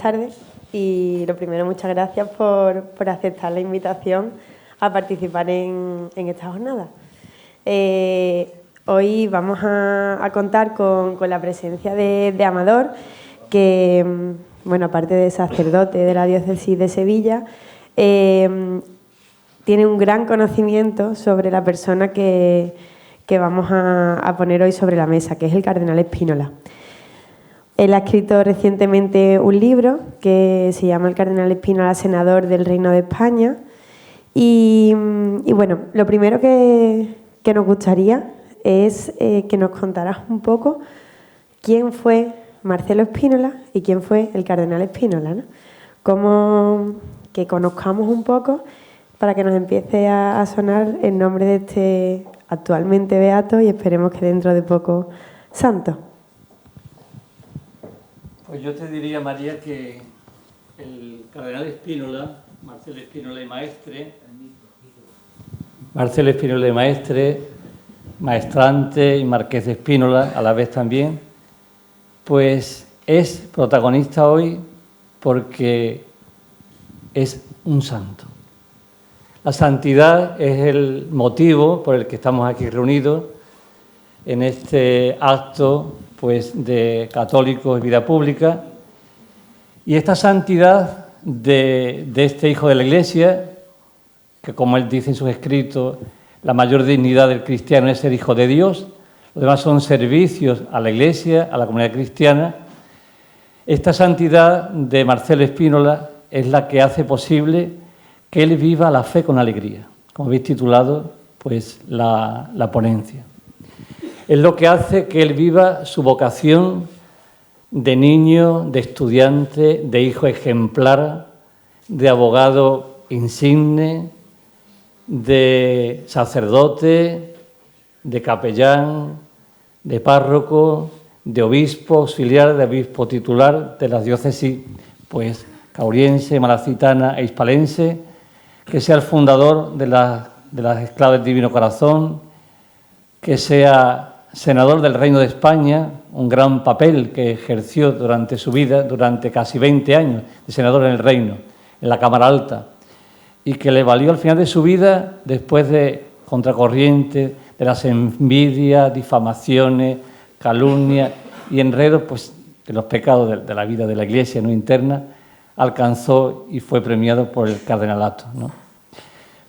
Buenas tardes y lo primero, muchas gracias por aceptar la invitación a participar en esta jornada. Hoy vamos a contar con la presencia de Amador, que, bueno, aparte de sacerdote de la diócesis de Sevilla, tiene un gran conocimiento sobre la persona que vamos a poner hoy sobre la mesa, que es el cardenal Spínola. Él ha escrito recientemente un libro que se llama El cardenal Spínola, senador del Reino de España. Y bueno, lo primero que nos gustaría es que nos contaras un poco quién fue Marcelo Spínola y quién fue el cardenal Spínola, ¿no? Como que conozcamos un poco para que nos empiece a sonar el nombre de este actualmente beato y esperemos que dentro de poco santo. Pues yo te diría, María, que el cardenal Spínola, Marcelo Spínola y Maestre, maestrante y marqués de Spínola a la vez también, pues es protagonista hoy porque es un santo. La santidad es el motivo por el que estamos aquí reunidos en este acto pues de católicos y vida pública, y esta santidad de este hijo de la Iglesia, que como él dice en sus escritos, la mayor dignidad del cristiano es ser hijo de Dios, los demás son servicios a la Iglesia, a la comunidad cristiana. Esta santidad de Marcelo Spínola es la que hace posible que él viva la fe con alegría, como habéis titulado pues la ponencia. Es lo que hace que él viva su vocación de niño, de estudiante, de hijo ejemplar, de abogado insigne, de sacerdote, de capellán, de párroco, de obispo auxiliar, de obispo titular de las diócesis pues cauriense, malacitana e hispalense, que sea el fundador de las esclavas del Divino Corazón, que sea senador del Reino de España, un gran papel que ejerció durante su vida, durante casi 20 años de senador en el Reino, en la Cámara Alta, y que le valió al final de su vida, después de contracorriente, de las envidias, difamaciones, calumnias y enredos, pues de los pecados de la vida de la Iglesia no interna, alcanzó y fue premiado por el cardenalato, ¿no?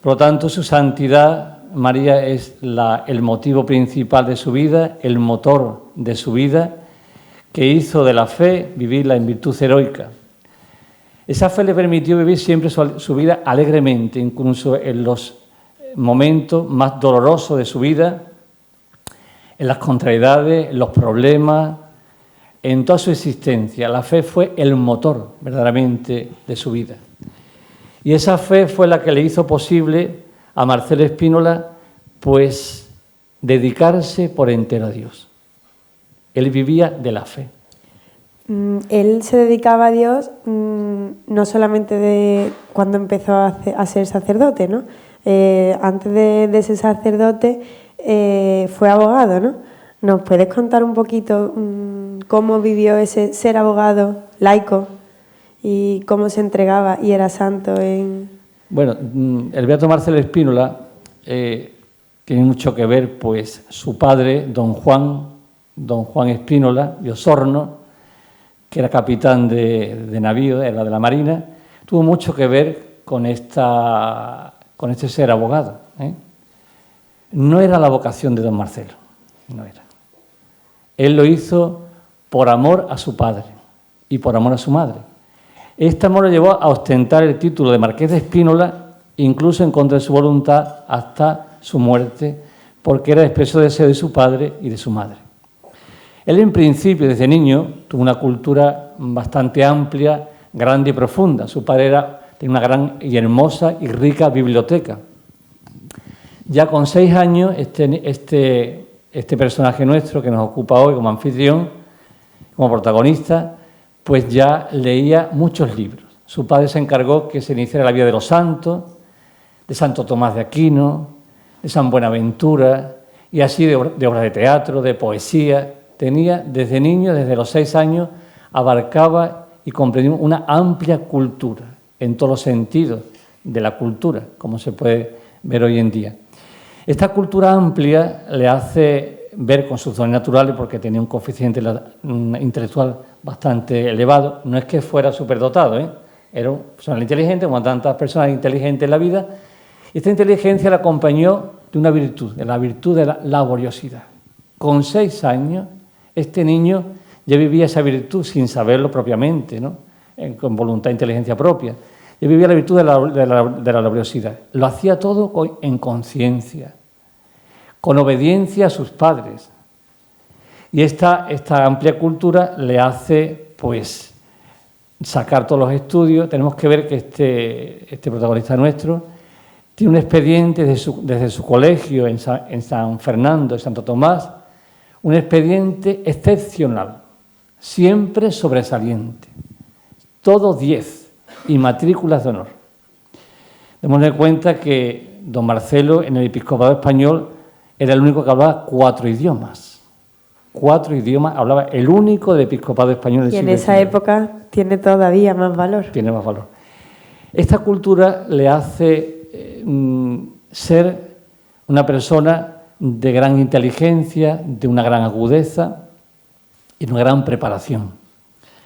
Por lo tanto, su santidad, María, es el motivo principal de su vida, el motor de su vida, que hizo de la fe vivirla en virtud heroica. Esa fe le permitió vivir siempre su vida alegremente, incluso en los momentos más dolorosos de su vida, en las contrariedades, en los problemas, en toda su existencia. La fe fue el motor verdaderamente de su vida. Y esa fe fue la que le hizo posible a Marcelo Spínola, pues, dedicarse por entero a Dios. Él vivía de la fe. Él se dedicaba a Dios no solamente de cuando empezó a ser sacerdote, ¿no? Antes de ser sacerdote fue abogado, ¿no? ¿Nos puedes contar un poquito cómo vivió ese ser abogado laico y cómo se entregaba y era santo en...? Bueno, el beato Marcelo Spínola tiene mucho que ver, pues, su padre, don Juan Spínola de Osorno, que era capitán de navío, era de la Marina, tuvo mucho que ver con este ser abogado, ¿eh? No era la vocación de don Marcelo, no era. Él lo hizo por amor a su padre y por amor a su madre. Este amor lo llevó a ostentar el título de marqués de Spínola, incluso en contra de su voluntad, hasta su muerte, porque era el expreso deseo de su padre y de su madre. Él, en principio, desde niño, tuvo una cultura bastante amplia, grande y profunda. Su padre tenía una gran y hermosa y rica biblioteca. Ya con 6 años, este personaje nuestro que nos ocupa hoy como anfitrión, como protagonista, pues ya leía muchos libros. Su padre se encargó que se iniciara la vida de los santos, de Santo Tomás de Aquino, de San Buenaventura, y así de obras de teatro, de poesía. Tenía desde niño, desde los 6 años, abarcaba y comprendió una amplia cultura, en todos los sentidos de la cultura, como se puede ver hoy en día. Esta cultura amplia le hace ver con sus dones naturales, porque tenía un coeficiente intelectual bastante elevado. No es que fuera superdotado, era una persona inteligente, como tantas personas inteligentes en la vida. Esta inteligencia la acompañó de una virtud, de la virtud de la laboriosidad. Con 6 años, este niño ya vivía esa virtud sin saberlo propiamente, ¿no? Con voluntad e inteligencia propia. Ya vivía la virtud de la laboriosidad. Lo hacía todo en conciencia, con obediencia a sus padres. Y esta amplia cultura le hace, pues, sacar todos los estudios. Tenemos que ver que este protagonista nuestro tiene un expediente desde su colegio en San Fernando, en Santo Tomás, un expediente excepcional, siempre sobresaliente, todo 10 y matrículas de honor. Démonos cuenta que don Marcelo en el episcopado español era el único que hablaba 4 idiomas. 4 idiomas hablaba, el único del episcopado español. Y en esa época tiene todavía más valor. Tiene más valor. Esta cultura le hace ser una persona de gran inteligencia, de una gran agudeza y de una gran preparación,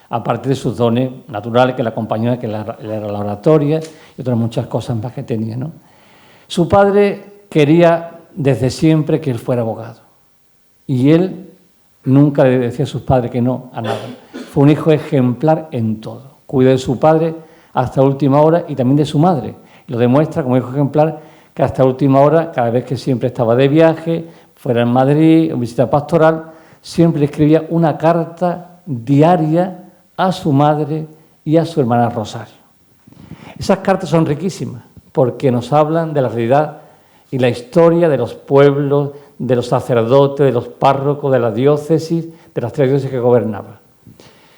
aparte de sus dones naturales que le acompañaban, que era la oratoria y otras muchas cosas más que tenía, ¿no? Su padre quería desde siempre que él fuera abogado y él nunca le decía a sus padres que no a nada. Fue un hijo ejemplar en todo. Cuidó de su padre hasta última hora y también de su madre. Lo demuestra como hijo ejemplar que hasta última hora, cada vez que siempre estaba de viaje, fuera en Madrid, en visita pastoral, siempre le escribía una carta diaria a su madre y a su hermana Rosario. Esas cartas son riquísimas porque nos hablan de la realidad y la historia de los pueblos, de los sacerdotes, de los párrocos, de la diócesis, de las 3 diócesis que gobernaba.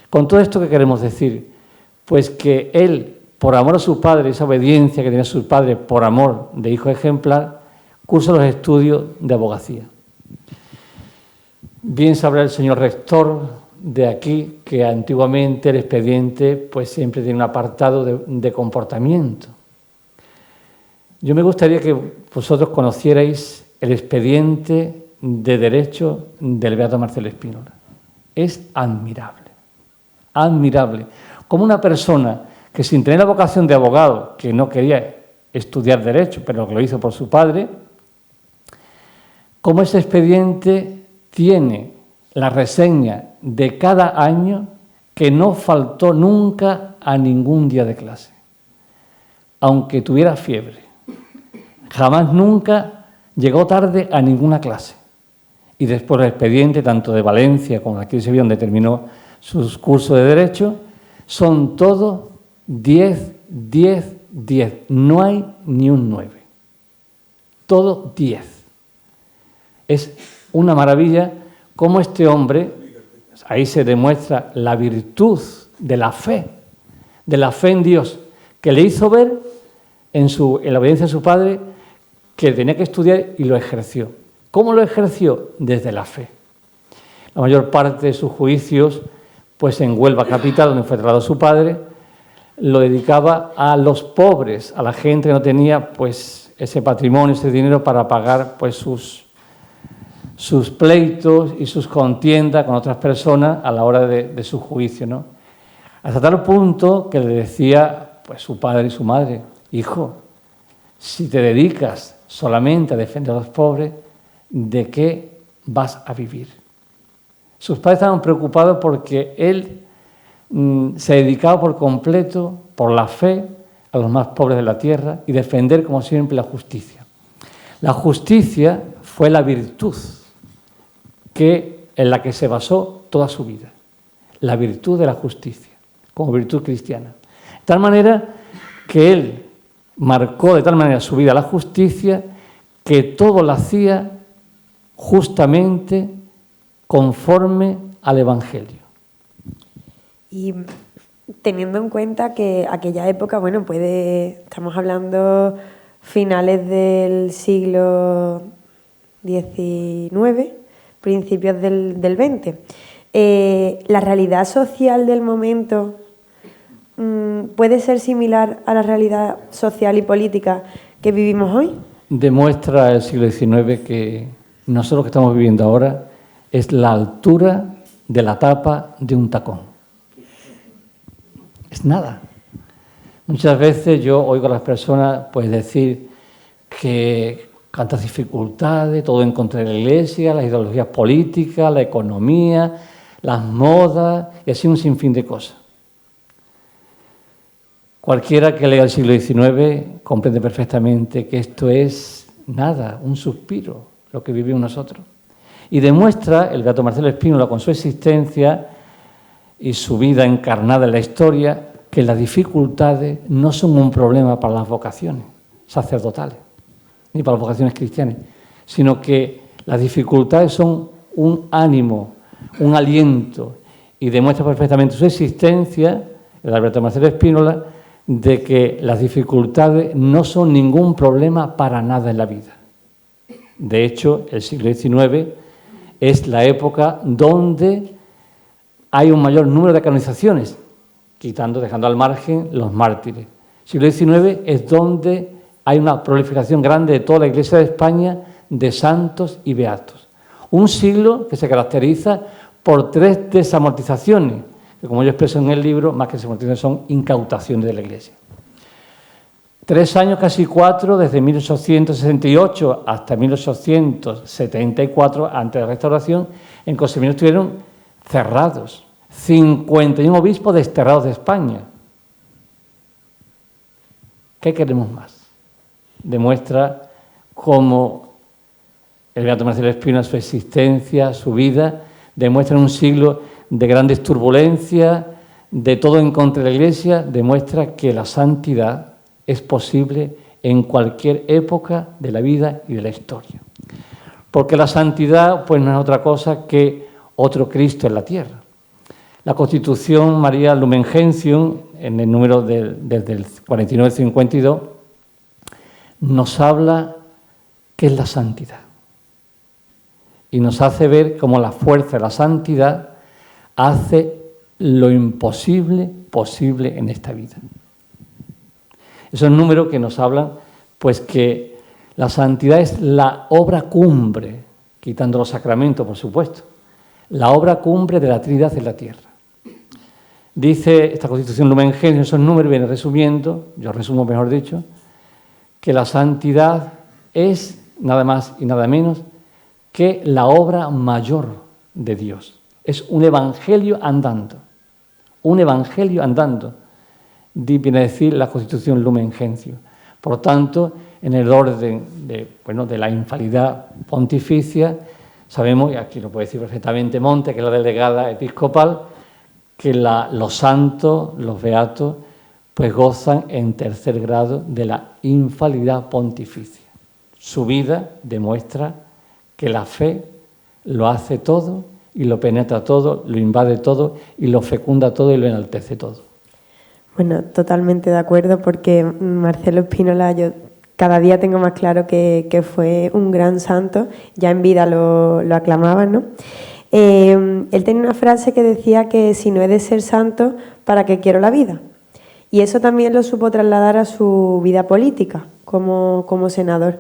Con todo esto, ¿qué queremos decir? Pues que él, por amor a su padre, esa obediencia que tenía su padre, por amor de hijo ejemplar, cursa los estudios de abogacía. Bien sabrá el señor rector de aquí que antiguamente el expediente pues siempre tiene un apartado de comportamiento. Yo me gustaría que vosotros conocierais el expediente de derecho del beato Marcelo Spínola. Es admirable, admirable. Como una persona que sin tener la vocación de abogado, que no quería estudiar derecho, pero que lo hizo por su padre, como ese expediente tiene la reseña de cada año que no faltó nunca a ningún día de clase, aunque tuviera fiebre. Jamás nunca llegó tarde a ninguna clase. Y después el expediente, tanto de Valencia como aquí de Sevilla, donde terminó sus cursos de Derecho, son todos 10, 10, 10. No hay ni un 9. Todo 10. Es una maravilla cómo este hombre, ahí se demuestra la virtud de la fe en Dios, que le hizo ver en la obediencia a su padre que tenía que estudiar y lo ejerció. ¿Cómo lo ejerció? Desde la fe. La mayor parte de sus juicios, pues en Huelva capital, donde fue trasladado su padre, lo dedicaba a los pobres, a la gente que no tenía pues ese patrimonio, ese dinero para pagar pues sus pleitos y sus contiendas con otras personas a la hora de su juicio, ¿no? Hasta tal punto que le decía pues su padre y su madre: hijo, si te dedicas solamente a defender a los pobres, ¿de qué vas a vivir? Sus padres estaban preocupados porque él se dedicaba por completo, por la fe, a los más pobres de la tierra y defender, como siempre, la justicia. La justicia fue la virtud en la que se basó toda su vida. La virtud de la justicia, como virtud cristiana. De tal manera que él marcó de tal manera su vida la justicia que todo lo hacía justamente conforme al Evangelio. Y teniendo en cuenta que aquella época, bueno, estamos hablando finales del siglo XIX, principios del XX, la realidad social del momento puede ser similar a la realidad social y política que vivimos hoy? Demuestra el siglo XIX que nosotros lo que estamos viviendo ahora es la altura de la tapa de un tacón. Es nada. Muchas veces yo oigo a las personas pues decir que tantas dificultades, todo en contra de la Iglesia, las ideologías políticas, la economía, las modas y así un sinfín de cosas. Cualquiera que lea el siglo XIX comprende perfectamente que esto es nada, un suspiro, lo que vivimos nosotros. Y demuestra el beato Marcelo Spínola con su existencia y su vida encarnada en la historia que las dificultades no son un problema para las vocaciones sacerdotales ni para las vocaciones cristianas, sino que las dificultades son un ánimo, un aliento, y demuestra perfectamente su existencia, el beato Marcelo Spínola, de que las dificultades no son ningún problema para nada en la vida. De hecho, el siglo XIX es la época donde hay un mayor número de canonizaciones, dejando al margen los mártires. El siglo XIX es donde hay una proliferación grande de toda la Iglesia de España de santos y beatos. Un siglo que se caracteriza por 3 desamortizaciones, que como yo expreso en el libro, más que desamortizaciones son incautaciones de la Iglesia. 3 años, casi 4, desde 1868 hasta 1874, antes de la Restauración, en Consemino estuvieron cerrados. 51 obispos desterrados de España. ¿Qué queremos más? Demuestra cómo el beato Marcelo Spínola, su existencia, su vida, demuestra un siglo de grandes turbulencias, de todo en contra de la Iglesia, demuestra que la santidad es posible en cualquier época de la vida y de la historia. Porque la santidad pues no es otra cosa que otro Cristo en la tierra. La Constitución María Lumen Gentium, en el número desde el 49 al 52, nos habla qué es la santidad. Y nos hace ver cómo la fuerza de la santidad hace lo imposible posible en esta vida. Esos números que nos hablan, pues que la santidad es la obra cumbre, quitando los sacramentos, por supuesto, la obra cumbre de la Trinidad en la tierra. Dice esta Constitución Lumen Gentium, esos números vienen resumiendo, yo resumo mejor dicho, que la santidad es nada más y nada menos que la obra mayor de Dios. Es un evangelio andando. Un evangelio andando, viene a decir la Constitución Lumen Gentium. Por tanto, en el orden de la infalibilidad pontificia, sabemos, y aquí lo puede decir perfectamente Monte, que es la delegada episcopal, que los santos, los beatos, pues gozan en tercer grado de la infalibilidad pontificia. Su vida demuestra que la fe lo hace todo y lo penetra todo, lo invade todo y lo fecunda todo y lo enaltece todo. Bueno, totalmente de acuerdo, porque Marcelo Spínola, yo cada día tengo más claro que fue un gran santo, ya en vida lo aclamaban, ¿no? Él tenía una frase que decía que si no he de ser santo, ¿para qué quiero la vida? Y eso también lo supo trasladar a su vida política como senador.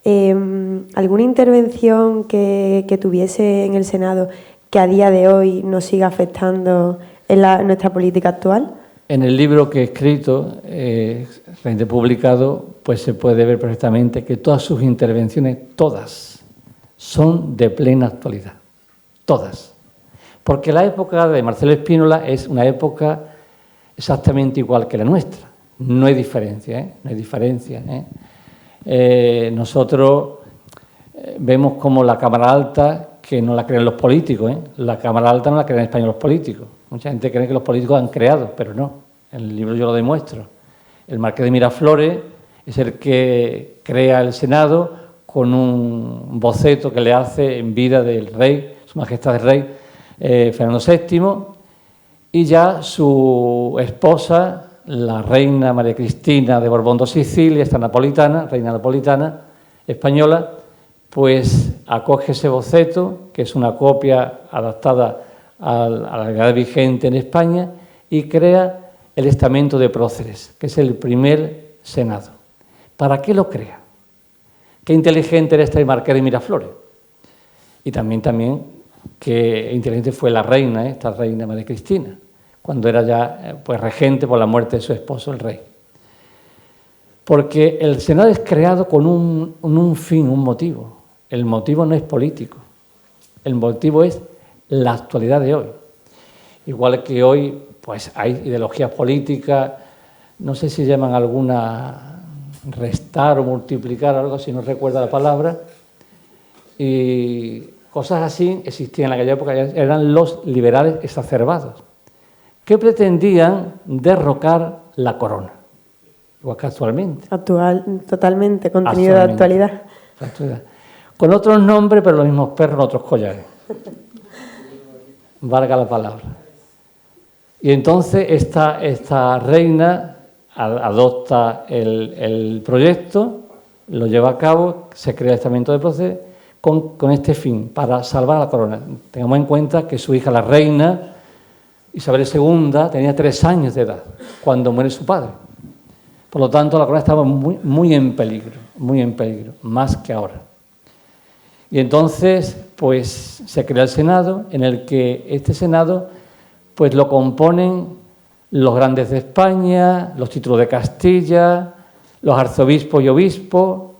¿Alguna intervención que tuviese en el Senado que a día de hoy nos siga afectando en nuestra política actual? En el libro que he escrito, recientemente publicado, pues se puede ver perfectamente que todas sus intervenciones, todas, son de plena actualidad. Todas. Porque la época de Marcelo Spínola es una época exactamente igual que la nuestra. No hay diferencia, ¿eh? No hay diferencia, ¿eh? Nosotros vemos como la Cámara Alta, que no la crean los políticos, ¿eh? La Cámara Alta no la crean en España los políticos. Mucha gente cree que los políticos han creado, pero no. En el libro yo lo demuestro. El marqués de Miraflores es el que crea el Senado con un boceto que le hace en vida del rey, Su Majestad el Rey Fernando VII, y ya su esposa, la reina María Cristina de Borbón de Sicilia, esta napolitana, reina napolitana española, pues acoge ese boceto, que es una copia adaptada a la realidad vigente en España, y crea el estamento de Próceres, que es el primer senado. ¿Para qué lo crea? Qué inteligente era este Marqués de Miraflores. Y también qué inteligente fue la reina, esta reina María Cristina, cuando era ya pues, regente por la muerte de su esposo, el rey. Porque el Senado es creado con un fin, un motivo. El motivo no es político, el motivo es la actualidad de hoy. Igual que hoy pues hay ideologías políticas, no sé si llaman alguna restar o multiplicar, algo así, no recuerdo la palabra, y cosas así existían en aquella época, eran los liberales exacerbados, que pretendían derrocar la corona, igual que actualmente. Totalmente, contenido de actualidad. Con otros nombres, pero los mismos perros, otros collares. Valga la palabra. Y entonces esta reina adopta el proyecto, lo lleva a cabo, se crea el estamento de Próceres con este fin, para salvar a la corona. Tengamos en cuenta que su hija, la reina Isabel II, tenía 3 años de edad cuando muere su padre. Por lo tanto, la corona estaba muy en peligro, más que ahora. Y entonces, pues, se crea el Senado, en el que este Senado, pues, lo componen los grandes de España, los títulos de Castilla, los arzobispos y obispos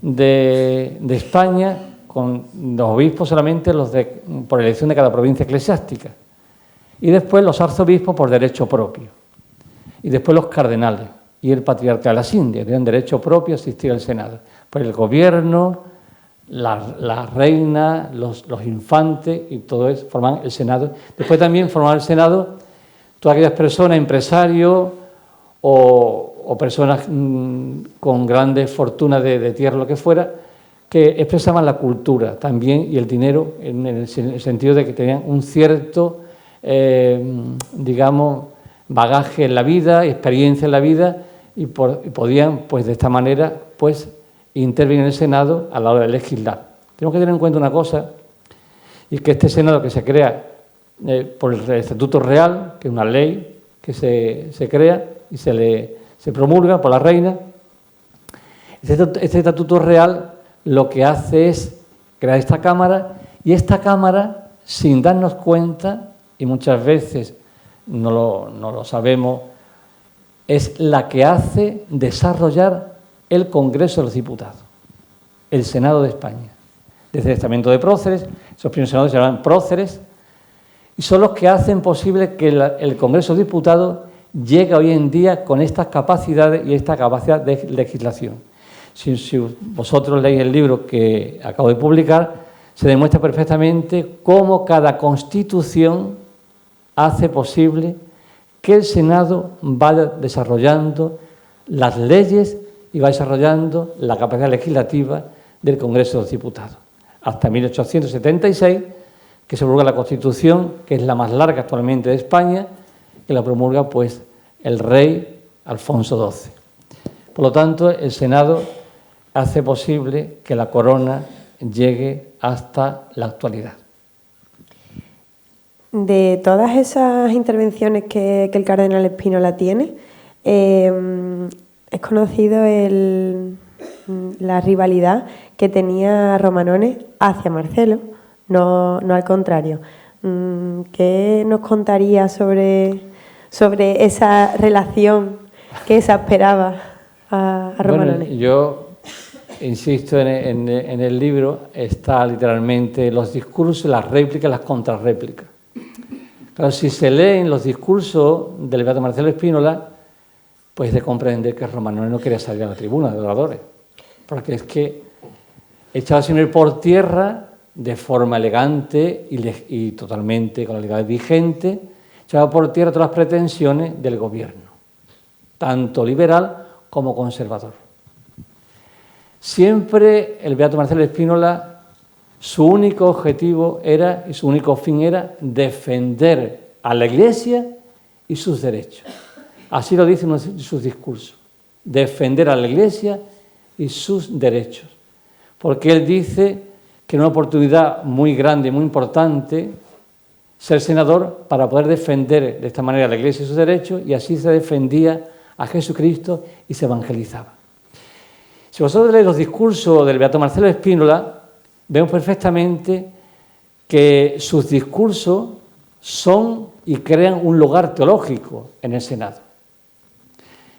de España, con los obispos solamente por elección de cada provincia eclesiástica. Y después los arzobispos por derecho propio. Y después los cardenales y el patriarca de las Indias tienen derecho propio a asistir al Senado. Pues el gobierno, la reina, los infantes y todo eso forman el Senado. Después también forman el Senado todas aquellas personas, empresarios o personas con grandes fortunas de tierra, lo que fuera, que expresaban la cultura también y el dinero en el sentido de que tenían un cierto, digamos, bagaje en la vida, experiencia en la vida y podían, pues de esta manera, pues intervenir en el Senado a la hora de legislar. Tenemos que tener en cuenta una cosa, y que este Senado que se crea por el Estatuto Real, que es una ley que se crea y se promulga por la reina, este Estatuto Real lo que hace es crear esta Cámara, y esta Cámara, sin darnos cuenta, y muchas veces no lo sabemos, es la que hace desarrollar el Congreso de los Diputados, el Senado de España. Desde el estamento de Próceres, esos primeros senados se llaman Próceres, y son los que hacen posible que el Congreso de los Diputados llegue hoy en día con estas capacidades y esta capacidad de legislación. Si vosotros leéis el libro que acabo de publicar, se demuestra perfectamente cómo cada constitución hace posible que el Senado vaya desarrollando las leyes y va desarrollando la capacidad legislativa del Congreso de los Diputados. Hasta 1876, que se promulga la Constitución, que es la más larga actualmente de España, que la promulga pues el rey Alfonso XII. Por lo tanto, el Senado hace posible que la corona llegue hasta la actualidad. De todas esas intervenciones que el cardenal Spínola tiene, es conocido la rivalidad que tenía Romanones hacia Marcelo, no al contrario. ¿Qué nos contaría sobre esa relación que exasperaba a Romanones? Bueno, yo insisto, en el libro está literalmente los discursos, las réplicas, las contrarréplicas. Claro, si se leen los discursos del beato Marcelo Spínola, pues de comprender que Romanones no quería salir a la tribuna de oradores, porque es que echaba sin ir por tierra de forma elegante y totalmente con la legalidad vigente, echaba por tierra todas las pretensiones del gobierno, tanto liberal como conservador. Siempre el beato Marcelo Spínola, su único objetivo era y su único fin era defender a la Iglesia y sus derechos. Así lo dice en sus discursos, defender a la Iglesia y sus derechos. Porque él dice que en una oportunidad muy grande, muy importante, ser senador para poder defender de esta manera a la Iglesia y sus derechos, y así se defendía a Jesucristo y se evangelizaba. Si vosotros leéis los discursos del beato Marcelo Spínola, vemos perfectamente que sus discursos son y crean un lugar teológico en el Senado.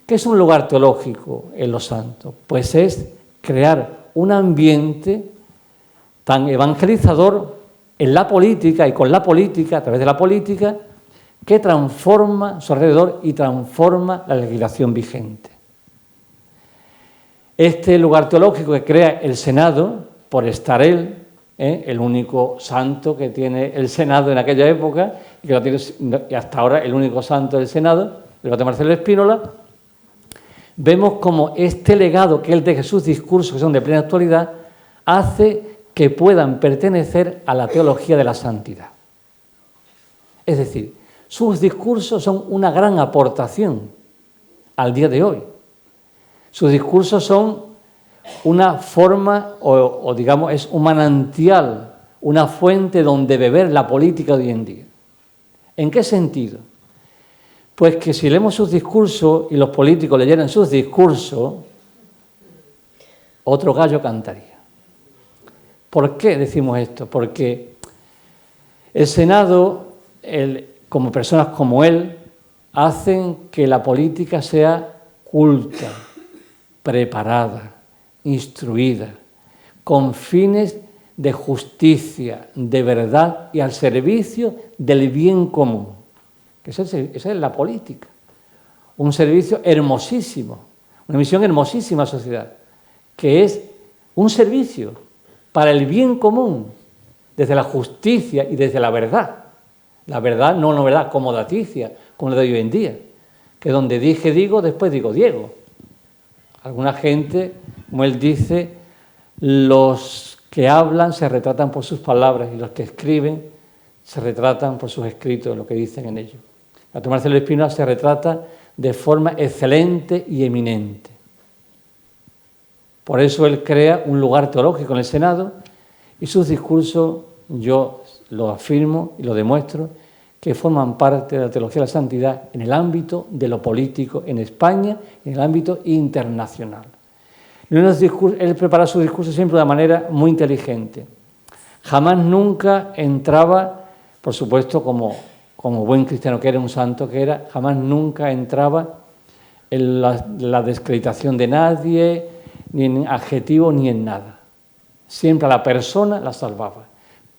¿Qué es un lugar teológico en los santos? Pues es crear un ambiente tan evangelizador en la política y con la política, a través de la política, que transforma su alrededor y transforma la legislación vigente. Este lugar teológico que crea el Senado, por estar él, el único santo que tiene el Senado en aquella época, y que lo tiene y hasta ahora el único santo del Senado, el beato Marcelo Spínola, vemos como este legado que él deja, sus discursos, que son de plena actualidad, hace que puedan pertenecer a la teología de la santidad. Es decir, sus discursos son una gran aportación al día de hoy. Sus discursos son una forma, o digamos, es un manantial, una fuente donde beber la política de hoy en día. ¿En qué sentido? Pues que si leemos sus discursos y los políticos leyeran sus discursos, otro gallo cantaría. ¿Por qué decimos esto? Porque el Senado, como personas como él, hacen que la política sea culta, preparada, instruida, con fines de justicia, de verdad y al servicio del bien común. Esa es la política. Un servicio hermosísimo, una misión hermosísima a la sociedad, que es un servicio para el bien común, desde la justicia y desde la verdad. La verdad, no una verdad acomodaticia, como la de hoy en día, que donde dije digo, después digo Diego. Alguna gente, como él dice, los que hablan se retratan por sus palabras y los que escriben se retratan por sus escritos, lo que dicen en ellos. El beato Marcelo Spínola se retrata de forma excelente y eminente. Por eso él crea un lugar teológico en el Senado y sus discursos, yo lo afirmo y lo demuestro, que forman parte de la teología de la santidad en el ámbito de lo político en España y en el ámbito internacional. Él prepara su discurso siempre de una manera muy inteligente. Jamás nunca entraba, por supuesto, como buen cristiano que era, un santo que era, jamás nunca entraba en la desacreditación de nadie, ni en adjetivo, ni en nada. Siempre a la persona la salvaba.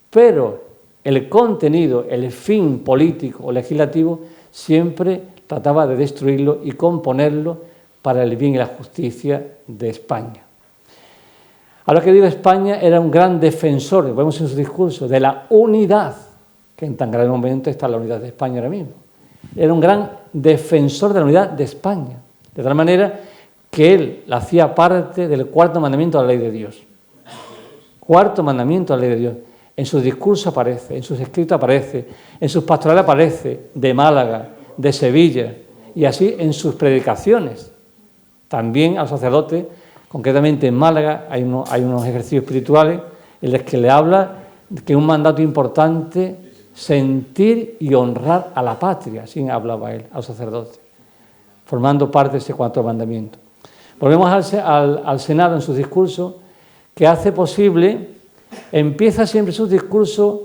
Pero el contenido, el fin político o legislativo, siempre trataba de destruirlo y componerlo para el bien y la justicia de España. Ahora que digo España, era un gran defensor, lo vemos en su discurso, de la unidad, que en tan gran momento está la unidad de España ahora mismo. Era un gran defensor de la unidad de España, de tal manera que él hacía parte del cuarto mandamiento de la ley de Dios. Cuarto mandamiento de la ley de Dios. En sus discursos aparece, en sus escritos aparece, en sus pastorales aparece, de Málaga, de Sevilla, y así en sus predicaciones. También al sacerdote, concretamente en Málaga, hay unos ejercicios espirituales en los que le habla de que es un mandato importante sentir y honrar a la patria, así hablaba él, al sacerdote, formando parte de ese cuarto mandamiento. Volvemos al Senado en sus discursos, que hace posible, empieza siempre sus discursos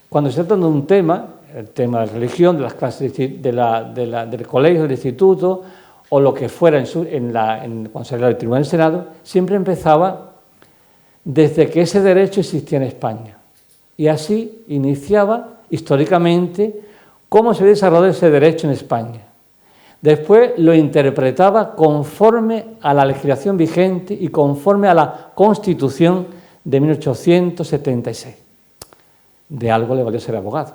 cuando se trata de un tema, el tema de la religión, de las clases del colegio, del instituto, o lo que fuera cuando se hablaba del Tribunal del Senado, siempre empezaba desde que ese derecho existía en España. Y así iniciaba históricamente cómo se había desarrollado ese derecho en España. Después lo interpretaba conforme a la legislación vigente y conforme a la Constitución de 1876. De algo le valió ser abogado.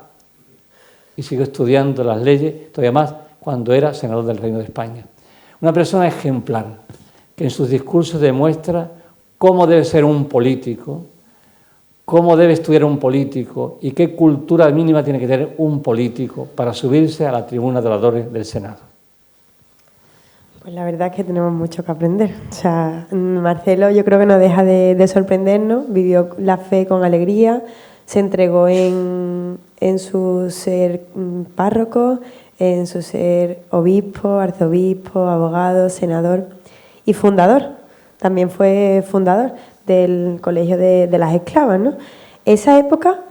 Y siguió estudiando las leyes, todavía más, cuando era senador del Reino de España. Una persona ejemplar, que en sus discursos demuestra cómo debe ser un político, cómo debe estudiar un político y qué cultura mínima tiene que tener un político para subirse a la tribuna de oradores del Senado. Pues la verdad es que tenemos mucho que aprender. O sea, Marcelo yo creo que no deja de sorprendernos, vivió la fe con alegría, se entregó en en su ser párroco, en su ser obispo, arzobispo, abogado, senador y fundador. También fue fundador del Colegio de las Esclavas, ¿no? Esa época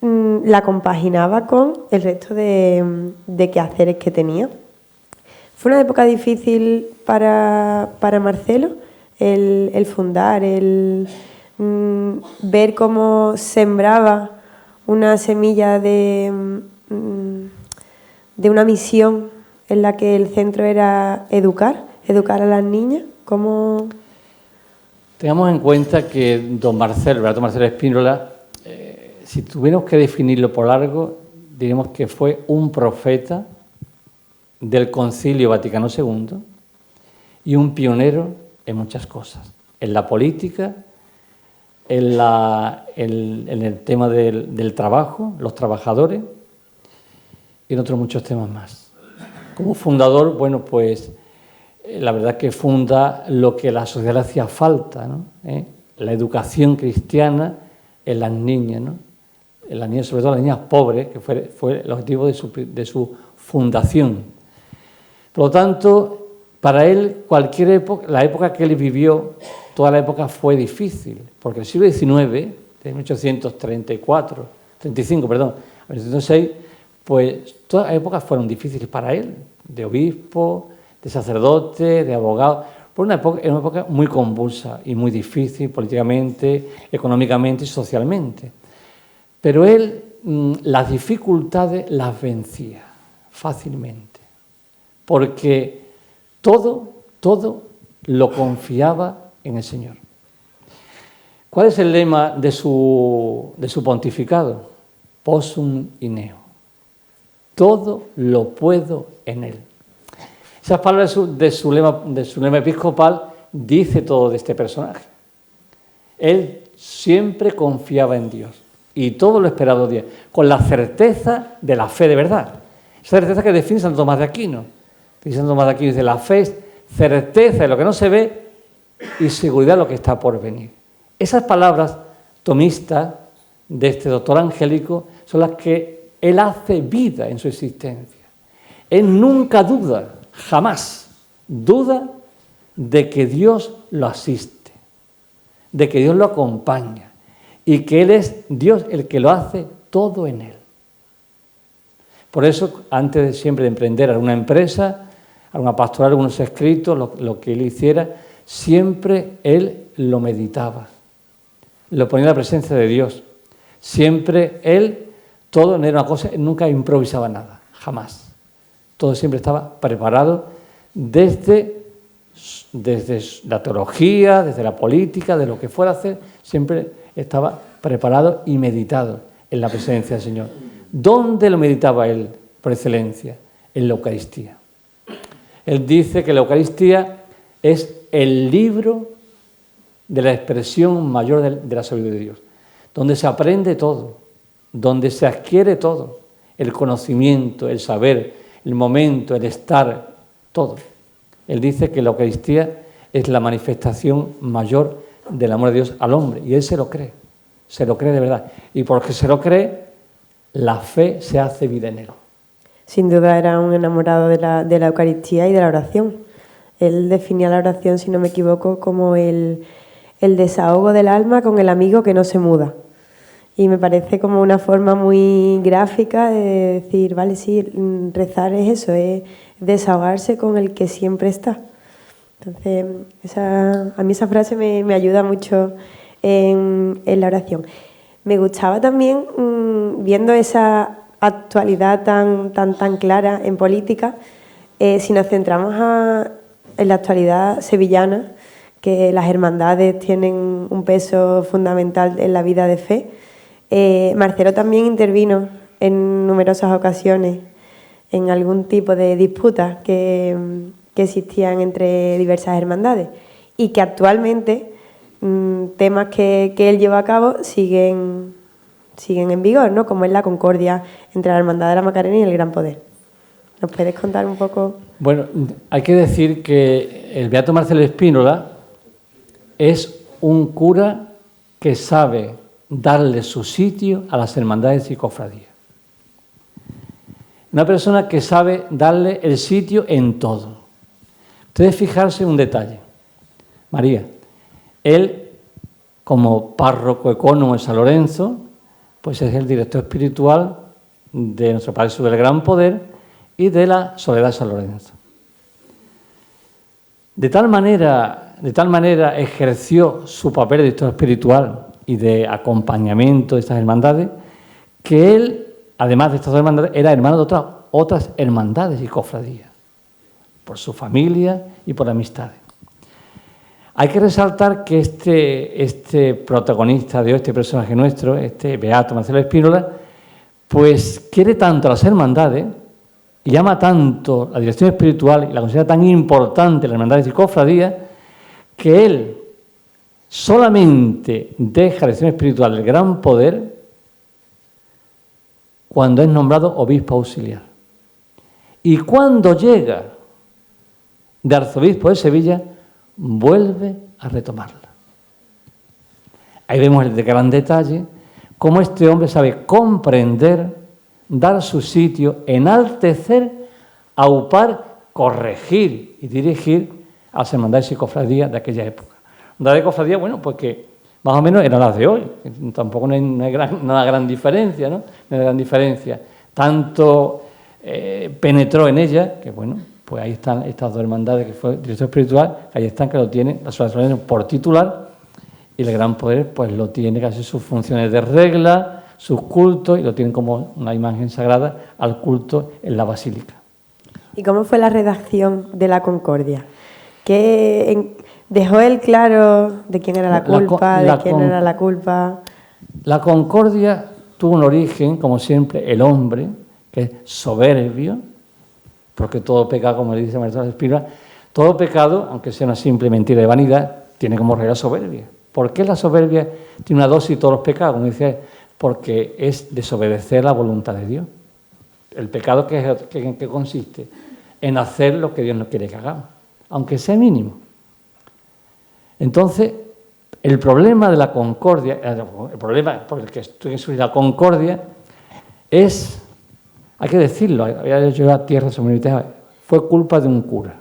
la compaginaba con el resto de quehaceres que tenía. Fue una época difícil para Marcelo, el fundar, el ver cómo sembraba una semilla de una misión en la que el centro era educar a las niñas. ¿Cómo? Tengamos en cuenta que don Marcelo, Beato Marcelo Spínola, si tuviéramos que definirlo por algo, diríamos que fue un profeta del Concilio Vaticano II y un pionero en muchas cosas, en la política, en el tema del trabajo, los trabajadores y en otros muchos temas más. Como fundador, bueno, pues la verdad que funda lo que a la sociedad le hacía falta, ¿no? La educación cristiana en las niñas, ¿no? En las niñas, sobre todo las niñas pobres, que fue el objetivo de su fundación. Por lo tanto, para él, cualquier época, la época que él vivió, toda la época fue difícil, porque el siglo XIX, de 1835, a 1906, pues todas las épocas fueron difíciles para él, de obispo, de sacerdote, de abogado. Era una época muy convulsa y muy difícil políticamente, económicamente y socialmente. Pero él las dificultades las vencía fácilmente, porque todo lo confiaba en el Señor. ¿Cuál es el lema de su pontificado? Possum in eo. Todo lo puedo en Él. Esas palabras de su lema episcopal dice todo de este personaje. Él siempre confiaba en Dios y todo lo esperaba de Dios, con la certeza de la fe de verdad. Esa certeza que define Santo Tomás de Aquino. Santo Tomás de Aquino dice, la fe es certeza de lo que no se ve y seguridad de lo que está por venir. Esas palabras tomistas de este doctor angélico son las que él hace vida en su existencia. Él nunca duda, jamás duda de que Dios lo asiste, de que Dios lo acompaña y que Él es Dios el que lo hace todo en Él. Por eso, antes siempre de emprender alguna empresa, alguna pastoral, algunos escritos, lo que él hiciera, siempre él lo meditaba, lo ponía en la presencia de Dios. Siempre él, todo no era una cosa, nunca improvisaba nada, jamás. Todo siempre estaba preparado desde la teología, desde la política, de lo que fuera a hacer, siempre estaba preparado y meditado en la presencia del Señor. ¿Dónde lo meditaba él por excelencia? En la Eucaristía. Él dice que la Eucaristía es el libro de la expresión mayor de la sabiduría de Dios, donde se aprende todo, donde se adquiere todo, el conocimiento, el saber, el momento, el estar, todo. Él dice que la Eucaristía es la manifestación mayor del amor de Dios al hombre, y él se lo cree de verdad. Y porque se lo cree, la fe se hace vida en él. Sin duda era un enamorado de la Eucaristía y de la oración. Él definía la oración, si no me equivoco, como el desahogo del alma con el amigo que no se muda. Y me parece como una forma muy gráfica de decir, vale, sí, rezar es eso, es desahogarse con el que siempre está. Entonces, a mí esa frase me ayuda mucho en la oración. Me gustaba también, viendo esa actualidad tan clara en política, si nos centramos en la actualidad sevillana, que las hermandades tienen un peso fundamental en la vida de fe. Marcelo también intervino en numerosas ocasiones en algún tipo de disputas que existían entre diversas hermandades y que actualmente temas que él lleva a cabo siguen en vigor, ¿no? Como es la concordia entre la Hermandad de la Macarena y el Gran Poder. ¿Nos puedes contar un poco? Bueno, hay que decir que el Beato Marcelo Spínola es un cura que sabe darle su sitio a las hermandades y cofradías. Una persona que sabe darle el sitio en todo. Ustedes fijarse en un detalle. María, él, como párroco ecónomo de San Lorenzo, pues es el director espiritual de nuestro Padre Jesús del Gran Poder y de la Soledad de San Lorenzo. De tal manera ejerció su papel de director espiritual y de acompañamiento de estas hermandades, que él, además de estas dos hermandades, era hermano de otras hermandades y cofradías, por su familia y por amistades. Hay que resaltar que este protagonista de hoy, este personaje nuestro, este beato Marcelo Spínola, pues quiere tanto a las hermandades y ama tanto la dirección espiritual y la considera tan importante las hermandades y cofradías, que él solamente deja la dirección espiritual del Gran Poder cuando es nombrado obispo auxiliar. Y cuando llega de arzobispo de Sevilla, vuelve a retomarla. Ahí vemos el gran detalle, cómo este hombre sabe comprender, dar su sitio, enaltecer, aupar, corregir y dirigir a las hermandades y cofradías de aquella época. Hermandades y cofradías, bueno, pues que más o menos eran las de hoy, tampoco no hay una gran diferencia, ¿no? No hay gran diferencia. Tanto penetró en ella, que bueno, pues ahí están estas dos hermandades que fue director espiritual, que ahí están, que lo tienen, las Soledad por titular, y el Gran Poder pues lo tiene casi sus funciones de regla, sus cultos, y lo tienen como una imagen sagrada al culto en la basílica. ¿Y cómo fue la redacción de la Concordia? ¿Dejó él claro de quién era la culpa, de quién era la culpa? La Concordia tuvo un origen, como siempre, el hombre, que es soberbio, porque todo pecado, como le dice Marcelo Spínola, todo pecado, aunque sea una simple mentira de vanidad, tiene como regla soberbia. ¿Por qué la soberbia tiene una dosis de todos los pecados? Como dice, porque es desobedecer la voluntad de Dios. El pecado, ¿en qué consiste? En hacer lo que Dios no quiere que hagamos, aunque sea mínimo. Entonces, el problema de la concordia, el problema por el que tuve que subir la concordia es, hay que decirlo, había llegado a tierra sobre fue culpa de un cura.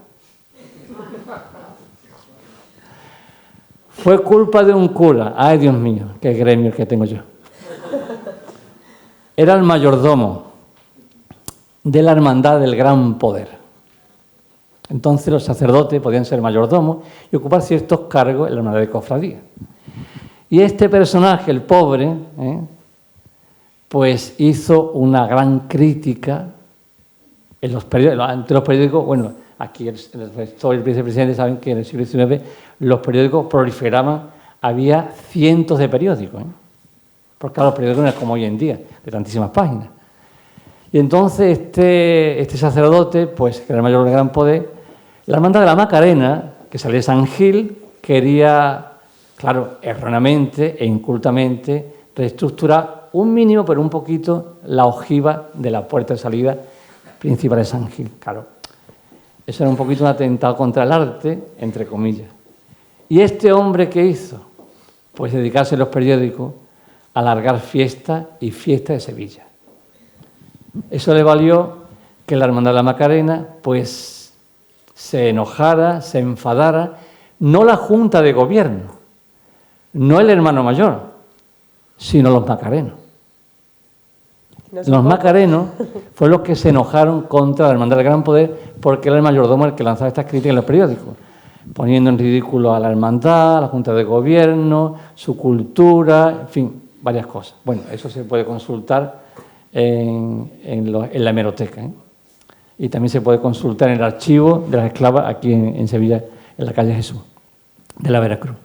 Fue culpa de un cura. Ay, Dios mío, qué gremio que tengo yo. Era el mayordomo de la Hermandad del Gran Poder. Entonces los sacerdotes podían ser mayordomos y ocupar ciertos cargos en la hermandad de cofradía. Y este personaje, el pobre, pues hizo una gran crítica en los periódicos. Ante los periódicos, bueno, aquí el rector y el vicepresidente saben que en el siglo XIX los periódicos proliferaban, había cientos de periódicos, porque claro, los periódicos no es como hoy en día, de tantísimas páginas. Y entonces este sacerdote, pues que era el mayor del Gran Poder, la hermandad de la Macarena, que salía de San Gil, quería, claro, erróneamente e incultamente, reestructurar un mínimo, pero un poquito, la ojiva de la puerta de salida principal de San Gil. Claro, eso era un poquito un atentado contra el arte, entre comillas. ¿Y este hombre qué hizo? Pues dedicarse en los periódicos a alargar fiestas y fiestas de Sevilla. Eso le valió que la Hermandad de la Macarena pues se enojara, se enfadara, no la Junta de Gobierno, no el hermano mayor, sino los macarenos. Los macarenos fueron los que se enojaron contra la Hermandad del Gran Poder porque era el mayordomo el que lanzaba estas críticas en los periódicos, poniendo en ridículo a la hermandad, a la Junta de Gobierno, su cultura, en fin, varias cosas. Bueno, eso se puede consultar en la hemeroteca, y también se puede consultar en el archivo de las esclavas aquí en Sevilla, en la calle Jesús, de la Veracruz.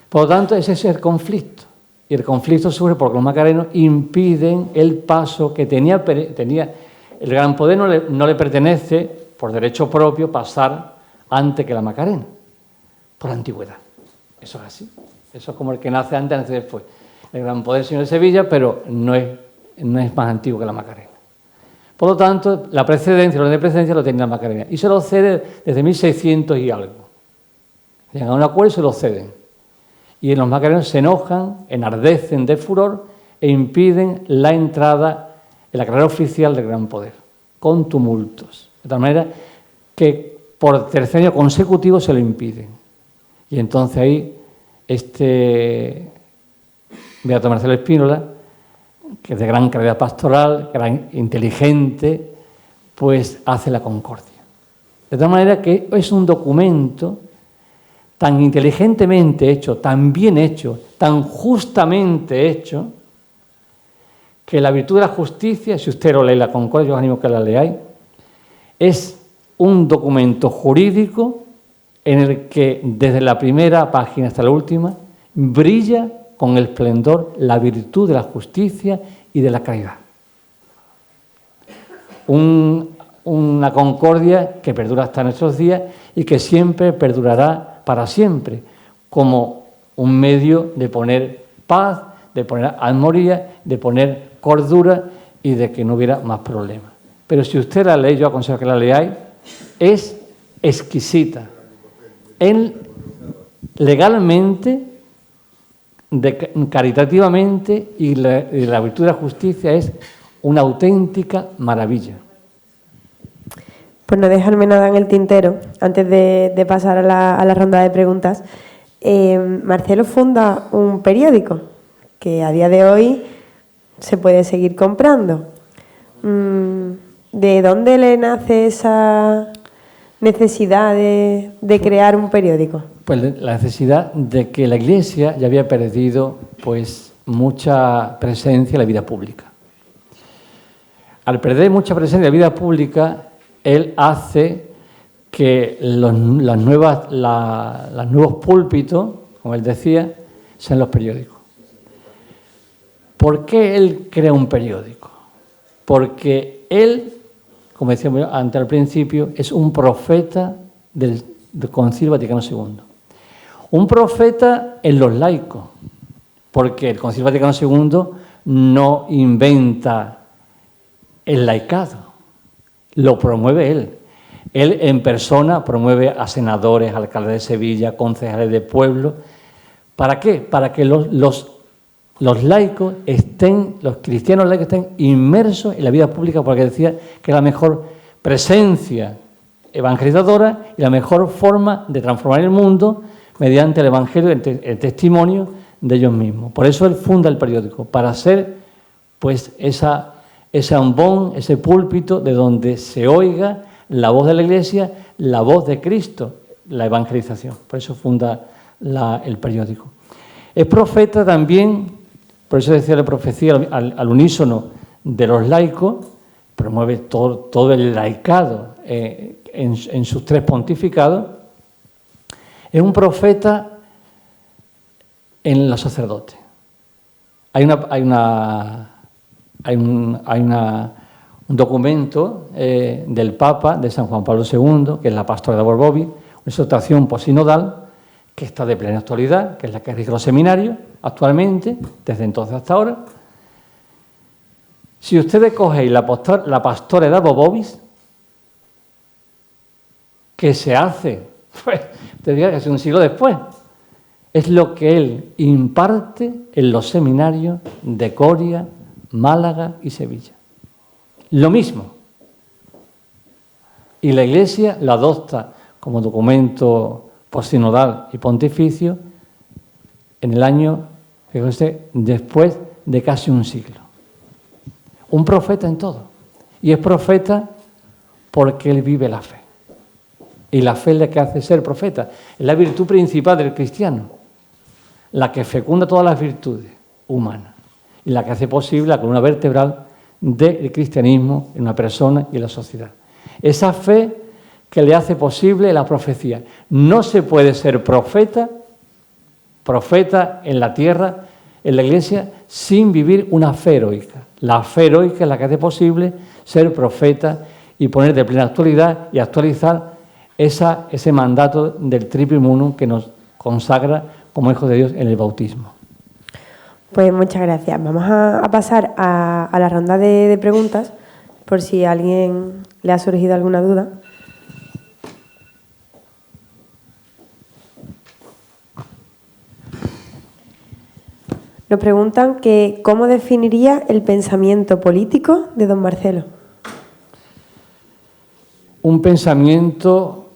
Por lo tanto, ese es el conflicto. Y el conflicto surge porque los macarenos impiden el paso que tenía el Gran Poder, no le pertenece por derecho propio pasar antes que la Macarena, por antigüedad. Eso es así. Eso es como el que nace antes y después. El Gran Poder, señor de Sevilla, pero no es más antiguo que la Macarena. Por lo tanto, la precedencia, el orden de precedencia lo tenía la Macarena. Y se lo cede desde 1600 y algo. Llegan a un acuerdo y se lo ceden. Y los macarenos se enojan, enardecen de furor e impiden la entrada en la carrera oficial del Gran Poder. con tumultos. De tal manera que por tercer año consecutivo se lo impiden. Y entonces ahí Beato Marcelo Spínola, que es de gran calidad pastoral, gran inteligente, pues hace la concordia. De tal manera que es un documento tan inteligentemente hecho, tan bien hecho, tan justamente hecho, que la virtud de la justicia, si usted lo lee la concordia, yo os animo que la leáis, es un documento jurídico en el que desde la primera página hasta la última brilla con esplendor la virtud de la justicia y de la caridad. Una concordia que perdura hasta nuestros días y que siempre perdurará para siempre, como un medio de poner paz, de poner armonía, de poner cordura y de que no hubiera más problemas. Pero si usted la lee, yo aconsejo que la leáis, es exquisita. Legalmente, caritativamente, y la virtud de la justicia es una auténtica maravilla. Pues no dejarme nada en el tintero, antes de pasar a la ronda de preguntas. Marcelo funda un periódico que a día de hoy se puede seguir comprando. ¿De dónde le nace esa necesidad de crear un periódico? Pues la necesidad de que la Iglesia ya había perdido pues mucha presencia en la vida pública. Al perder mucha presencia en la vida pública, él hace que los nuevos púlpitos, como él decía, sean los periódicos. ¿Por qué él crea un periódico? Porque él, como decíamos antes al principio, es un profeta del Concilio Vaticano II. Un profeta en los laicos, porque el Concilio Vaticano II no inventa el laicado, lo promueve él. Él en persona promueve a senadores, alcaldes de Sevilla, concejales de pueblo. ¿Para qué? Para que los laicos los cristianos laicos estén inmersos en la vida pública, porque decía que es la mejor presencia evangelizadora y la mejor forma de transformar el mundo mediante el evangelio, el testimonio de ellos mismos. Por eso él funda el periódico, para ser pues ese ambón, ese púlpito de donde se oiga la voz de la Iglesia, la voz de Cristo, la evangelización. Por eso funda el periódico. Es profeta también, por eso decía la profecía al unísono de los laicos, promueve todo el laicado en sus tres pontificados. Es un profeta en los sacerdotes. Hay un documento del Papa, de San Juan Pablo II, que es la Pastora de Borbovi, una exhortación posinodal que está de plena actualidad, que es la que rige los seminarios actualmente, desde entonces hasta ahora. Si ustedes cogéis la Pastora de Bobovis, que se hace, pues, te diría que es un siglo después, es lo que él imparte en los seminarios de Coria, Málaga y Sevilla. Lo mismo. Y la Iglesia lo adopta como documento posinodal y pontificio en el año, fíjese, después de casi un siglo. Un profeta en todo. Y es profeta porque él vive la fe. Y la fe es la que hace ser profeta. Es la virtud principal del cristiano. La que fecunda todas las virtudes humanas. Y la que hace posible la columna vertebral del cristianismo en una persona y en la sociedad. Esa fe que le hace posible la profecía. No se puede ser profeta en la tierra, en la Iglesia, sin vivir una fe heroica. La fe heroica es la que hace posible ser profeta y poner de plena actualidad y actualizar ese mandato del Triplium Unum que nos consagra como hijos de Dios en el bautismo. Pues muchas gracias. Vamos a pasar a la ronda de preguntas, por si a alguien le ha surgido alguna duda. Nos preguntan que ¿cómo definiría el pensamiento político de don Marcelo? un pensamiento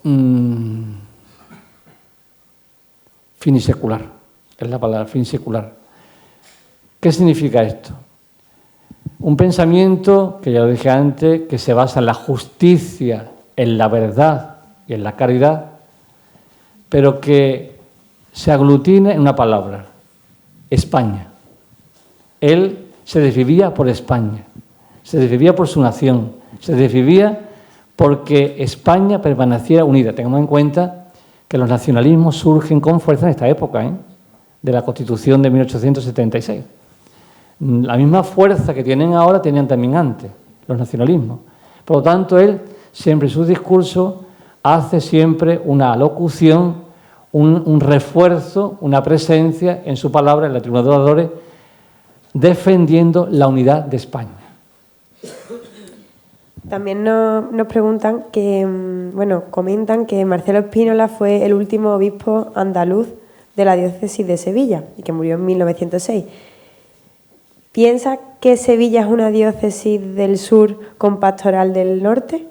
finisecular, es la palabra, finisecular. ¿Qué significa esto? Un pensamiento, que ya lo dije antes, que se basa en la justicia, en la verdad y en la caridad, pero que se aglutina en una palabra, España. Él se desvivía por España, se desvivía por su nación, se desvivía porque España permaneciera unida. Tengamos en cuenta que los nacionalismos surgen con fuerza en esta época, de la Constitución de 1876. La misma fuerza que tienen ahora tenían también antes los nacionalismos. Por lo tanto, él siempre en sus discursos hace siempre una alocución, un refuerzo, una presencia en su palabra, en la tribuna de oradores, defendiendo la unidad de España. También nos preguntan que, comentan que Marcelo Spínola fue el último obispo andaluz de la diócesis de Sevilla y que murió en 1906. ¿Piensa que Sevilla es una diócesis del sur con pastoral del norte?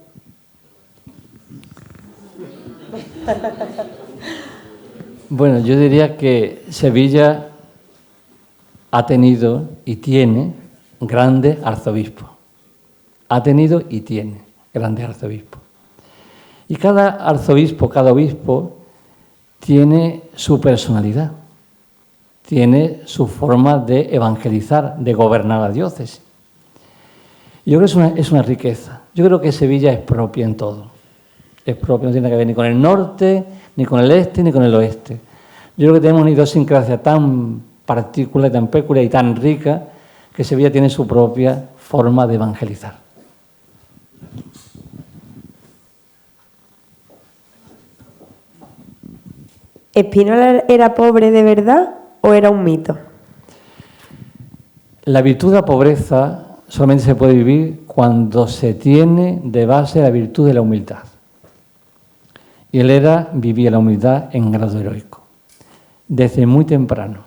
Bueno, yo diría que Sevilla ha tenido y tiene grandes arzobispos. Ha tenido y tiene grandes arzobispos. Y cada arzobispo, cada obispo, tiene su personalidad, tiene su forma de evangelizar, de gobernar la diócesis. Yo creo que es una riqueza. Yo creo que Sevilla es propia en todo. Es propia, no tiene que ver ni con el norte, ni con el este, ni con el oeste. Yo creo que tenemos una idiosincrasia tan particular, tan peculiar y tan rica que Sevilla tiene su propia forma de evangelizar. ¿Spínola era pobre de verdad o era un mito? La virtud de la pobreza solamente se puede vivir cuando se tiene de base la virtud de la humildad. Y él vivía la humildad en grado heroico, desde muy temprano.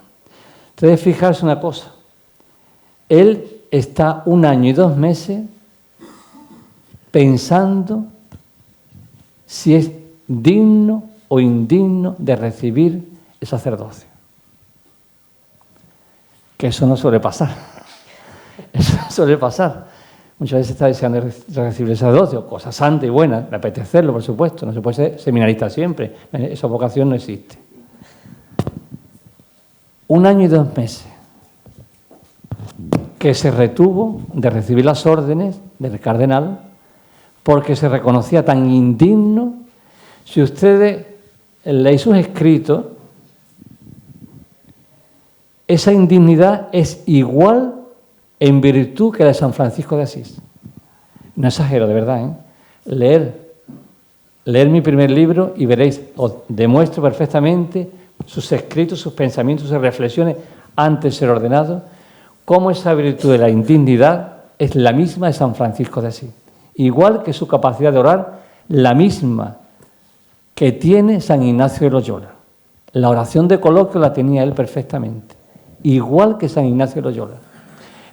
Entonces, fijarse una cosa, él está 1 año y 2 meses pensando si es digno o indigno de recibir el sacerdocio. Que eso no suele pasar. Eso no suele pasar. Muchas veces está deseando recibir el sacerdocio, cosa santa y buena, de apetecerlo, por supuesto. No se puede ser seminarista siempre. Esa vocación no existe. 1 año y 2 meses que se retuvo de recibir las órdenes del cardenal porque se reconocía tan indigno. Si ustedes leéis sus escritos, esa indignidad es igual en virtud que la de San Francisco de Asís. No exagero, de verdad, Leer mi primer libro y veréis, os demuestro perfectamente sus escritos, sus pensamientos, sus reflexiones antes de ser ordenado, cómo esa virtud de la indignidad es la misma de San Francisco de Asís. Igual que su capacidad de orar, la misma que tiene San Ignacio de Loyola. La oración de coloquio la tenía él perfectamente, igual que San Ignacio de Loyola.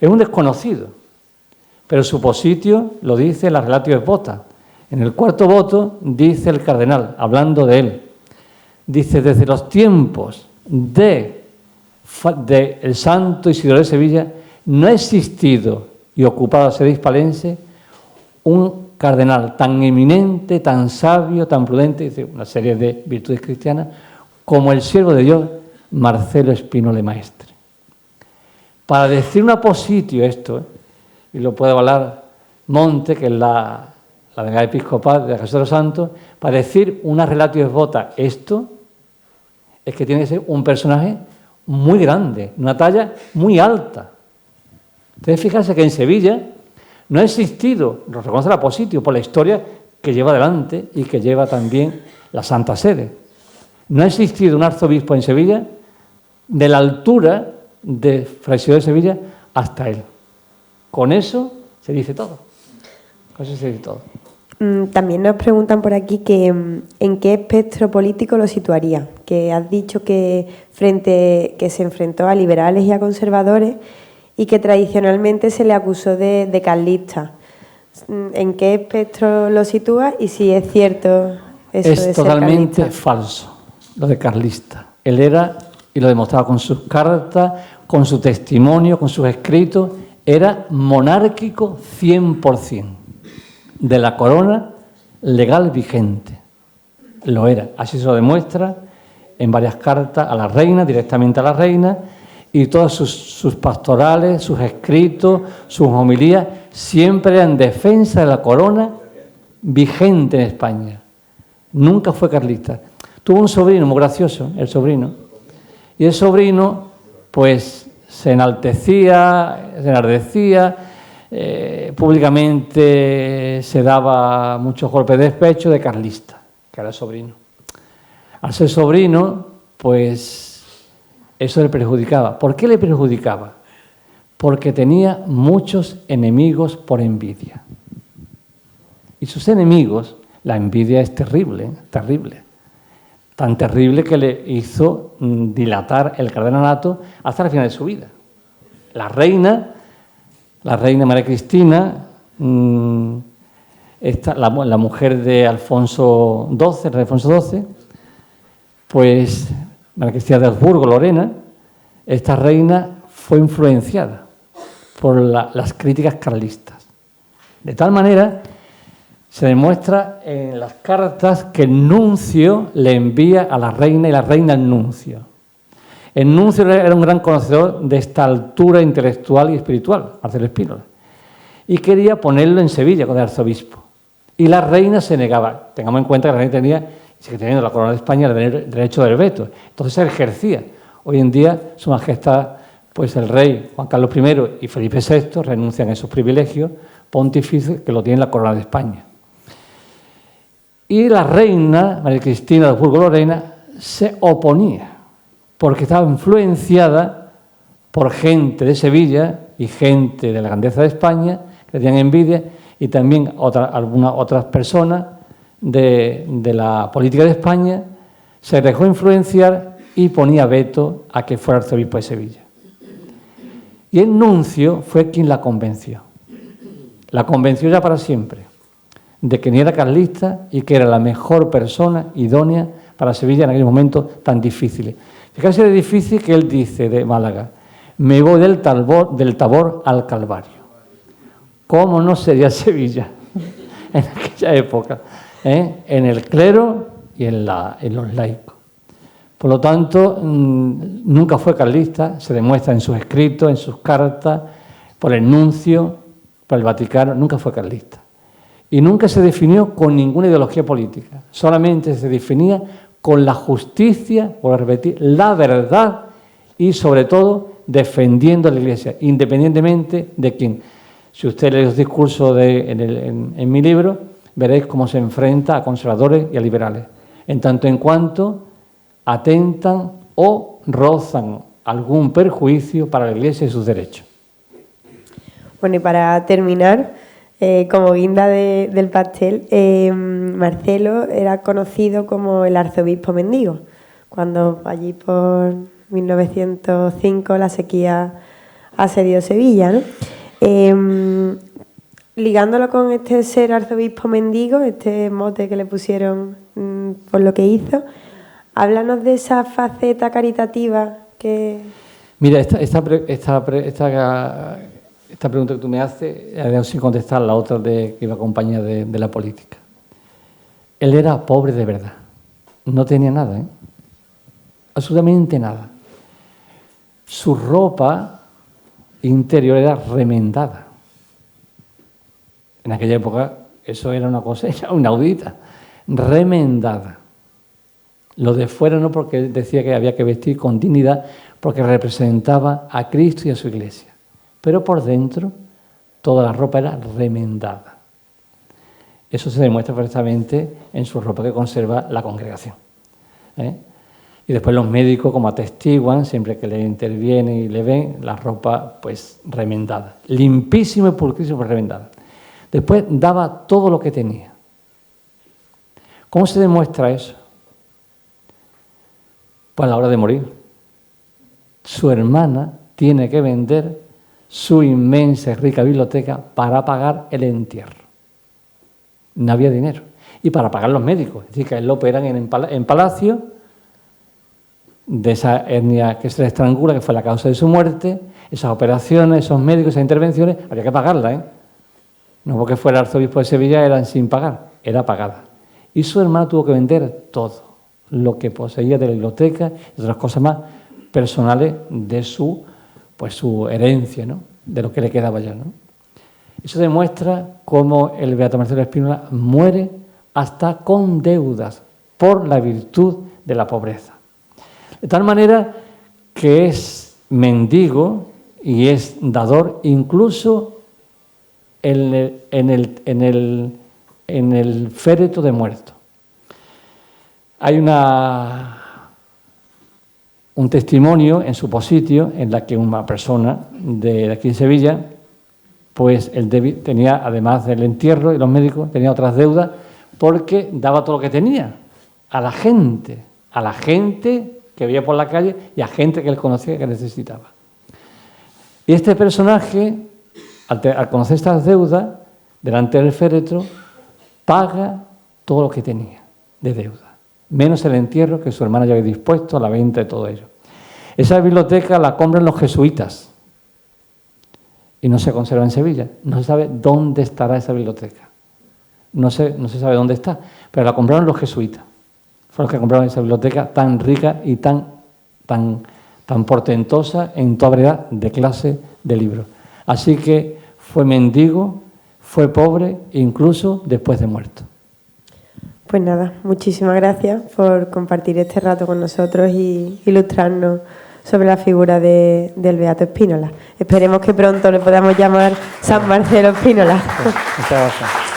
Es un desconocido, pero su positio lo dice en la Relatio et Vota. En el 4º voto dice el cardenal, hablando de él, dice, desde los tiempos del santo Isidoro de Sevilla, no ha existido y ocupado la sede hispalense un cardenal tan eminente, tan sabio, tan prudente, dice una serie de virtudes cristianas, como el siervo de Dios, Marcelo Spínola Maestre. Para decir un apositio esto, y lo puede avalar Monte, que es la delegada episcopal de Jesús de los Santos, para decir una relatio es vota esto, es que tiene que ser un personaje muy grande, una talla muy alta. Entonces, fíjense que en Sevilla no ha existido, lo reconoce el apositio, por la historia que lleva adelante y que lleva también la Santa Sede. No ha existido un arzobispo en Sevilla de la altura de Fray Isidoro de Sevilla hasta él. Con eso se dice todo. Con eso se dice todo. También nos preguntan por aquí que en qué espectro político lo situaría. Que has dicho que se enfrentó a liberales y a conservadores y que tradicionalmente se le acusó de carlista. ¿En qué espectro lo sitúa y si es cierto eso de ser Es totalmente carlista? falso lo de carlista. Él era, y lo demostraba con sus cartas, con su testimonio, con sus escritos, era monárquico 100%, de la corona legal vigente. Lo era, así se lo demuestra en varias cartas a la reina, directamente a la reina, y todas sus pastorales, sus escritos, sus homilías, siempre eran en defensa de la corona vigente en España. Nunca fue carlista. Tuvo un sobrino muy gracioso, el sobrino, y el sobrino, pues, se enaltecía, se enardecía, públicamente se daba muchos golpes de despecho de carlista, que era el sobrino. Al ser sobrino, pues, eso le perjudicaba. ¿Por qué le perjudicaba? Porque tenía muchos enemigos por envidia. Y sus enemigos, la envidia es terrible, terrible. Tan terrible que le hizo dilatar el cardenalato hasta el final de su vida. La reina María Cristina, la mujer de Alfonso XII, el rey Alfonso XII, pues María Cristina de Habsburgo, Lorena, esta reina fue influenciada por las críticas carlistas. De tal manera, se demuestra en las cartas que el nuncio le envía a la reina y la reina al nuncio. El nuncio era un gran conocedor de esta altura intelectual y espiritual, Marcelo Spínola, y quería ponerlo en Sevilla con el arzobispo. Y la reina se negaba. Tengamos en cuenta que la reina tenía, y sigue teniendo la corona de España, el derecho del veto. Entonces se ejercía. Hoy en día, Su Majestad, pues el rey Juan Carlos I y Felipe VI renuncian a esos privilegios pontificios que lo tiene la corona de España. Y la reina, María Cristina de Habsburgo-Lorena, se oponía, porque estaba influenciada por gente de Sevilla y gente de la grandeza de España, que le tenían envidia, y también algunas otras personas de la política de España, se dejó influenciar y ponía veto a que fuera arzobispo de Sevilla. Y el nuncio fue quien la convenció. La convenció ya para siempre de que ni era carlista y que era la mejor persona idónea para Sevilla en aquellos momentos tan difíciles. Fíjate lo difícil que él dice de Málaga: me voy del Tabor al Calvario. ¿Cómo no sería Sevilla en aquella época? En el clero y en los laicos. Por lo tanto, nunca fue carlista, se demuestra en sus escritos, en sus cartas, por el nuncio, por el Vaticano, nunca fue carlista. Y nunca se definió con ninguna ideología política, solamente se definía con la justicia, por repetir, la verdad y sobre todo defendiendo a la Iglesia, independientemente de quién. Si usted lee los discursos en mi libro, veréis cómo se enfrenta a conservadores y a liberales, en tanto en cuanto atentan o rozan algún perjuicio para la Iglesia y sus derechos. Bueno, y para terminar, como guinda del pastel, Marcelo era conocido como el arzobispo mendigo, cuando allí por 1905 la sequía asedió Sevilla, ¿no? Ligándolo con este ser arzobispo mendigo, este mote que le pusieron por lo que hizo, háblanos de esa faceta caritativa que... Mira, esta pregunta que tú me haces, he dejado sin contestar la otra que iba acompañada de la política. Él era pobre de verdad, no tenía nada, absolutamente nada. Su ropa interior era remendada. En aquella época eso era una cosa inaudita, remendada. Lo de fuera no, porque él decía que había que vestir con dignidad, porque representaba a Cristo y a su Iglesia. Pero por dentro toda la ropa era remendada. Eso se demuestra perfectamente en su ropa que conserva la congregación. Y después los médicos, como atestiguan, siempre que le intervienen y le ven, la ropa pues remendada. Limpísimo y pulcrísimo, pero remendada. Después daba todo lo que tenía. ¿Cómo se demuestra eso? Pues a la hora de morir. Su hermana tiene que vender su inmensa y rica biblioteca para pagar el entierro. No había dinero. Y para pagar los médicos. Es decir, que a él lo operan en Palacio, de esa hernia que se le estrangula, que fue la causa de su muerte. Esas operaciones, esos médicos, esas intervenciones, había que pagarlas, ¿eh? No porque fuera arzobispo de Sevilla, eran sin pagar, era pagada. Y su hermano tuvo que vender todo lo que poseía de la biblioteca y otras cosas más personales de su herencia, ¿no? De lo que le quedaba ya, ¿no? Eso demuestra cómo el beato Marcelo Spínola muere hasta con deudas por la virtud de la pobreza. De tal manera que es mendigo y es dador incluso en el féretro de muerto. Hay un testimonio en su positio en la que una persona de aquí en Sevilla, pues tenía, además del entierro y los médicos, tenía otras deudas porque daba todo lo que tenía a la gente que veía por la calle y a gente que él conocía que necesitaba. Y este personaje, al conocer estas deudas, delante del féretro, paga todo lo que tenía de deuda, menos el entierro que su hermana ya había dispuesto, a la venta de todo ello. Esa biblioteca la compran los jesuitas y no se conserva en Sevilla. No se sabe dónde estará esa biblioteca. No se sabe dónde está, pero la compraron los jesuitas. Fueron los que compraron esa biblioteca tan rica y tan portentosa en toda variedad de clase de libros. Así que fue mendigo, fue pobre, incluso después de muerto. Pues nada, muchísimas gracias por compartir este rato con nosotros y ilustrarnos sobre la figura del beato Spínola. Esperemos que pronto le podamos llamar San Marcelo Spínola. Muchas gracias.